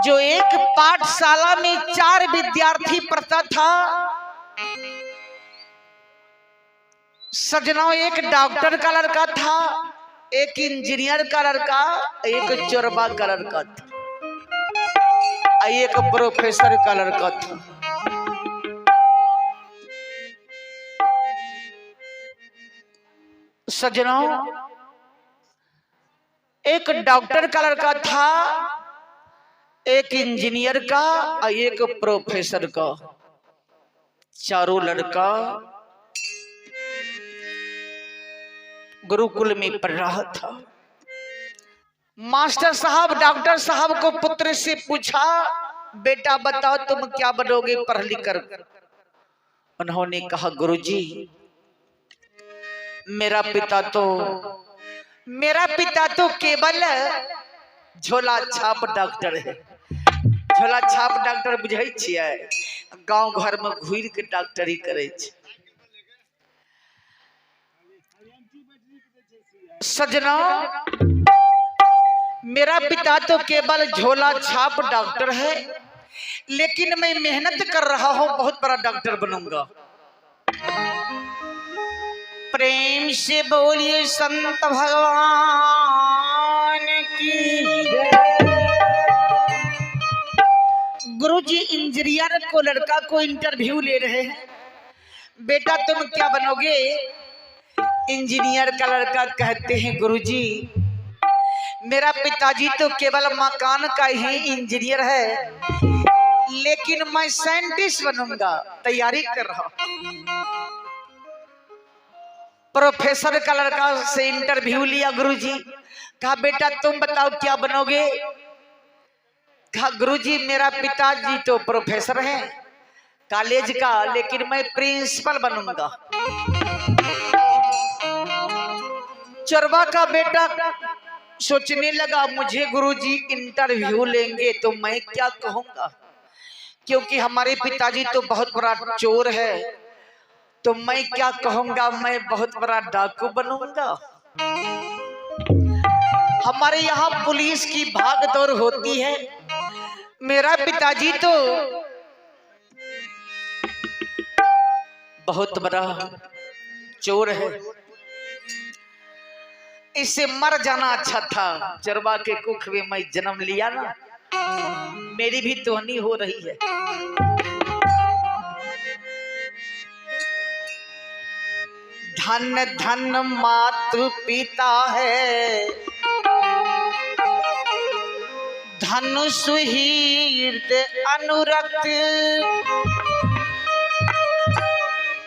जो एक पाठशाला में 4 विद्यार्थी पढ़ता था सजनों, एक डॉक्टर का लड़का था, एक इंजीनियर का लड़का, एक चोरबा का लड़का था, एक प्रोफेसर का लड़का था। सजनों, एक डॉक्टर का लड़का था, एक इंजीनियर का और एक प्रोफेसर का। चारों लड़का गुरुकुल में पढ़ रहा था। मास्टर साहब डॉक्टर साहब को पुत्र से पूछा, बेटा बताओ तुम क्या बनोगे पढ़ लिख कर? उन्होंने कहा, गुरुजी मेरा पिता तो केवल झोला छाप डॉक्टर है। झोला छाप डॉक्टर बुझे छियै, गांव घर में घूर के डॉक्टरी करे छे। सजना, मेरा पिता तो केवल झोला छाप डॉक्टर है, लेकिन मैं मेहनत कर रहा हूं, बहुत बड़ा डॉक्टर बनूंगा। प्रेम से बोलिए संत भगवान की जय। गुरुजी इंजीनियर को लड़का को इंटरव्यू ले रहे हैं, बेटा तुम क्या बनोगे? इंजीनियर का लड़का कहते हैं, गुरुजी मेरा पिताजी तो केवल मकान का ही इंजीनियर है, लेकिन मैं साइंटिस्ट बनूंगा, तैयारी कर रहा हूं। प्रोफेसर का लड़का से इंटरव्यू लिया गुरुजी, कहा बेटा तुम बताओ क्या बनोगे? कहा गुरुजी मेरा पिताजी तो प्रोफेसर है कॉलेज का, लेकिन मैं प्रिंसिपल बनूंगा। चरवा का बेटा सोचने लगा, मुझे गुरुजी इंटरव्यू लेंगे तो मैं क्या कहूंगा, क्योंकि हमारे पिताजी तो बहुत बड़ा चोर है, तो मैं क्या कहूंगा, मैं बहुत बड़ा डाकू बनूंगा। हमारे यहाँ पुलिस की भाग दौड़ होती है, मेरा पिताजी तो बहुत बड़ा चोर है, इससे मर जाना अच्छा था। चरवा के कुख में मैं जन्म लिया ना, मेरी भी तोहनी हो रही है। धन धन मातृ पिता है, धनु सुहृद अनुरक्त,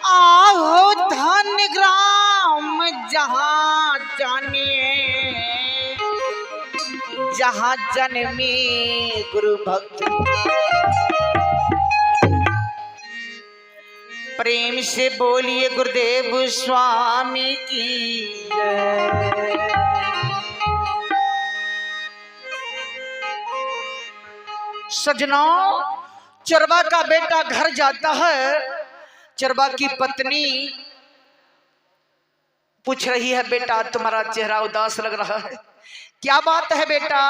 आहो धन ग्राम जहाँ जानिए, जहाँ जन्मे गुरु भक्त। प्रेम से बोलिए गुरुदेव स्वामी की जय। सजनों, चरवा का बेटा घर जाता है, चरवा की पत्नी पूछ रही है, बेटा तुम्हारा चेहरा उदास लग रहा है, क्या बात है बेटा?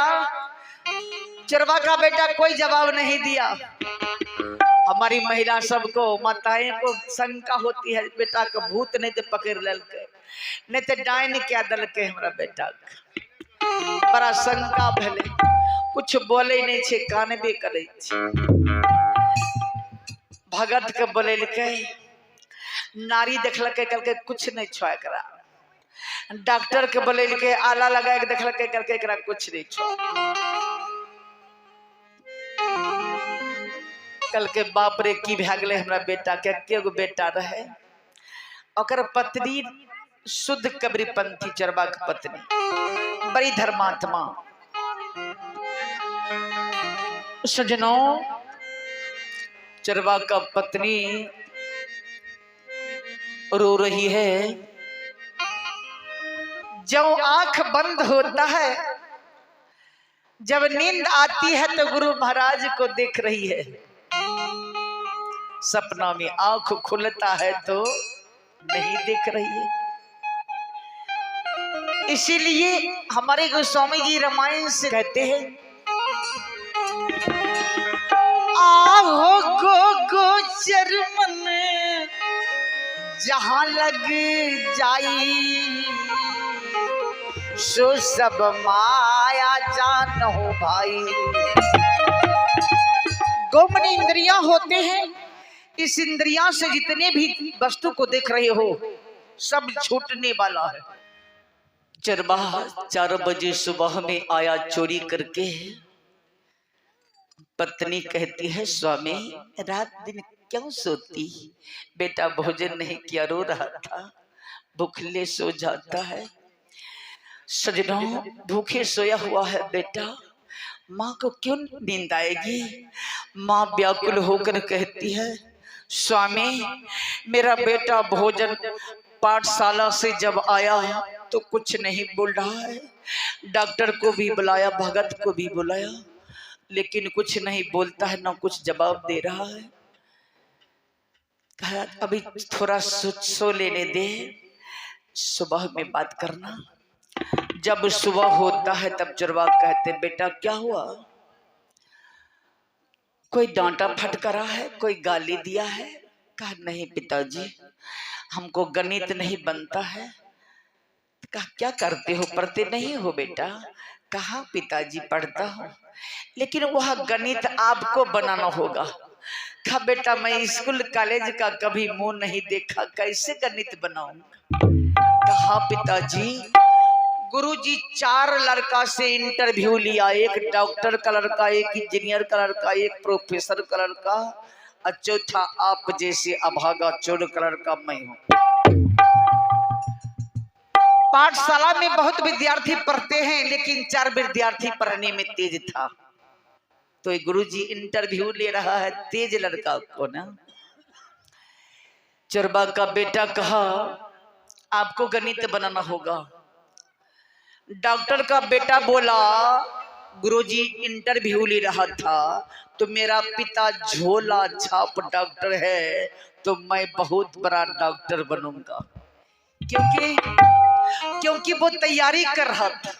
चरवा का बेटा कोई जवाब नहीं दिया। हमारी महिला सबको, माताएं को शंका होती है, बेटा का भूत नहीं तो पकड़ ललके, नहीं तो डायन क्या दल के हमारा बेटा, बड़ा शंका भले, कुछ बोले नहीं छे, कान भी करे छे। भगत के बोले लिखे, नारी देखलके करके कुछ नहीं छुआ करा, डॉक्टर के बोले लिखे आला लगा के देखलके करके करा कुछ नहीं छुआ। कल के बाप रे की भै गए हमरा बेटा के, एगो बेटा रहे, ओकर पत्नी शुद्ध कबरी पंथी, चरवा के पत्नी बड़ी धर्मात्मा। सजनों, चरवा का पत्नी रो रही है। जब आंख बंद होता है, जब नींद आती है तो गुरु महाराज को देख रही है। सपना में आंख खुलता है तो नहीं देख रही है। इसीलिए हमारे गोस्वामी जी रामायण से कहते हैं, आहो गोचर मन जहां लग जाई, सो सब माया जानो भाई। गोमन इंद्रियां होते हैं, इस इंद्रियां से जितने भी वस्तु को देख रहे हो सब छूटने वाला है। चरवाहा 4 बजे सुबह में आया चोरी करके। पत्नी कहती है स्वामी रात दिन क्यों सोती? बेटा भोजन नहीं किया, रो रहा था, भूखले सो जाता है। सजनों भूखे सोया हुआ है बेटा, माँ को क्यों नींद आएगी? माँ व्याकुल होकर कहती है स्वामी मेरा बेटा भोजन पाठशाला से जब आया तो कुछ नहीं बोल रहा है, डॉक्टर को भी बुलाया, भगत को भी बुलाया, लेकिन कुछ नहीं बोलता है, ना कुछ जवाब दे रहा है। कहा अभी थोड़ा सो लेने दे, सुबह में बात करना। जब सुबह होता है तब चरवाहा कहते बेटा क्या हुआ? कोई डांटा फटकारा है, कोई गाली दिया है? कहा नहीं पिताजी हमको गणित नहीं बनता है। कहा क्या करते हो, पढ़ते नहीं हो बेटा? कहा पिताजी पढ़ता हूँ, लेकिन वह गणित आपको बनाना होगा। कहा बेटा मैं स्कूल कॉलेज का कभी मुंह नहीं देखा, कैसे गणित बनाऊंगा? कहा पिताजी गुरुजी 4 लड़का से इंटरव्यू लिया, एक डॉक्टर का लड़का, एक इंजीनियर का लड़का, एक प्रोफेसर का लड़का, और चौथा आप जैसे अभागा चोर का लड़का मैं हूँ। पाठशाला में बहुत विद्यार्थी पढ़ते हैं, लेकिन 4 विद्यार्थी पढ़ने में तेज था। तो गुरुजी इंटरव्यू ले रहा है तेज लड़का को ना। चरवाहा का बेटा कहा आपको गणित बनाना होगा। डॉक्टर का बेटा बोला गुरुजी इंटरव्यू ले रहा था तो मेरा पिता झोला छाप डॉक्टर है, तो मैं बहुत बड़ा डॉक्टर बनूंगा। क्योंकि वो तैयारी कर रहा था।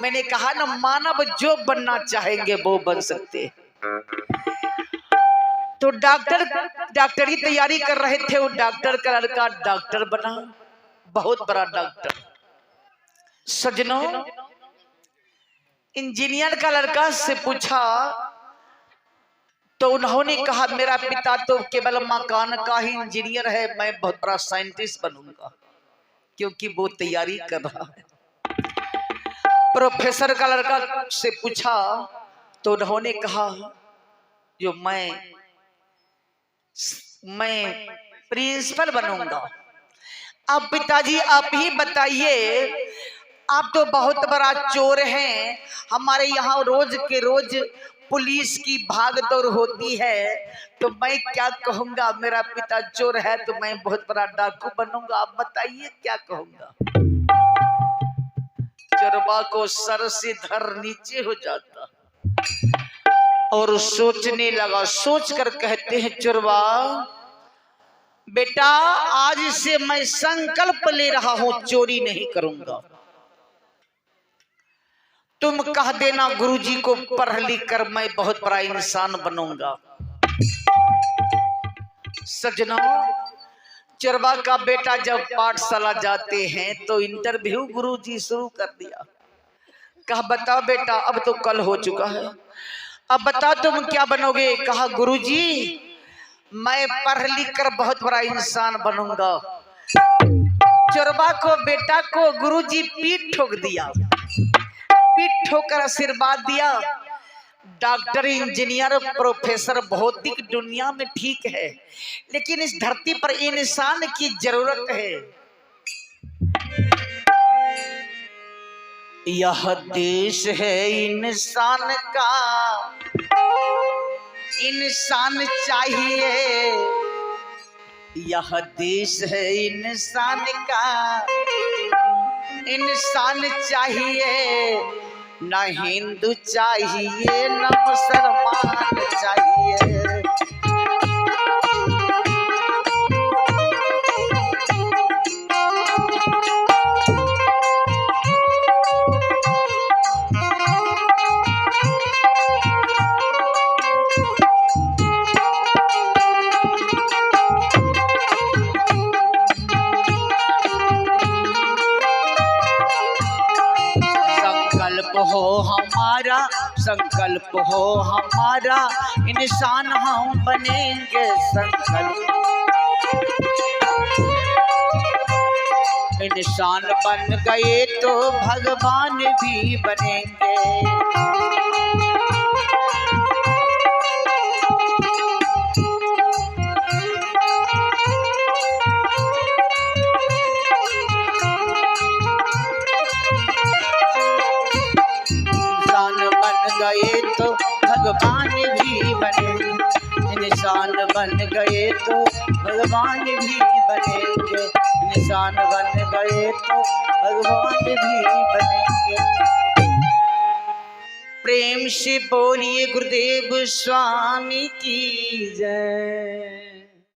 मैंने कहा ना मानव जो बनना चाहेंगे वो बन सकते। तो डॉक्टरी तैयारी कर रहे थे, वो डॉक्टर का लड़का डॉक्टर बना, बहुत बड़ा डॉक्टर। सजनों इंजीनियर का लड़का से पूछा तो उन्होंने कहा मेरा पिता तो केवल मकान का ही इंजीनियर है, मैं बहुत बड़ा साइंटिस्ट बनूंगा, क्योंकि वो तैयारी कर रहा है। प्रोफेसर का लड़का से पूछा तो उन्होंने कहा जो मैं प्रिंसिपल बनूंगा। अब पिताजी आप ही बताइए, आप तो बहुत बड़ा चोर हैं, हमारे यहाँ रोज के रोज पुलिस की भागदौड़ होती है, तो मैं क्या कहूँगा? मेरा पिता चोर है तो मैं बहुत बड़ा डाकू बनूंगा, आप बताइए क्या कहूँगा? चरवाहा को सर से धर नीचे हो जाता और सोचने लगा। सोच कर कहते हैं चरवाहा बेटा आज से मैं संकल्प ले रहा हूं चोरी नहीं करूंगा। तुम कह देना गुरुजी को पढ़ लिख कर मैं बहुत बड़ा इंसान बनूंगा। सजनों चरवाहा का बेटा जब पाठशाला जाते हैं तो इंटरव्यू गुरुजी शुरू कर दिया। कहा बताओ बेटा अब तो कल हो चुका है, अब बताओ तुम क्या बनोगे? कहा गुरुजी मैं पढ़ लिख कर बहुत बड़ा इंसान बनूंगा। चरवाहा को बेटा को गुरुजी पीठ ठोक दिया, पीठ ठोकर आशीर्वाद दिया। डॉक्टर इंजीनियर प्रोफेसर भौतिक दुनिया में ठीक है, लेकिन इस धरती पर इंसान की जरूरत है। यह देश है इंसान का, इंसान चाहिए। यह देश है इंसान का, इंसान चाहिए। न हिंदू चाहिए न मुसलमान चाहिए। हमारा संकल्प हो हमारा, इंसान हम बनेंगे संकल्प। इंसान बन गए तो भगवान भी बनेंगे। गए तो भगवान भी बनेंगे, इंसान बन गए तो भगवान भी बनेंगे, इंसान बन गए तो भगवान भी बनेंगे। प्रेम से बोलिए गुरुदेव स्वामी की जय।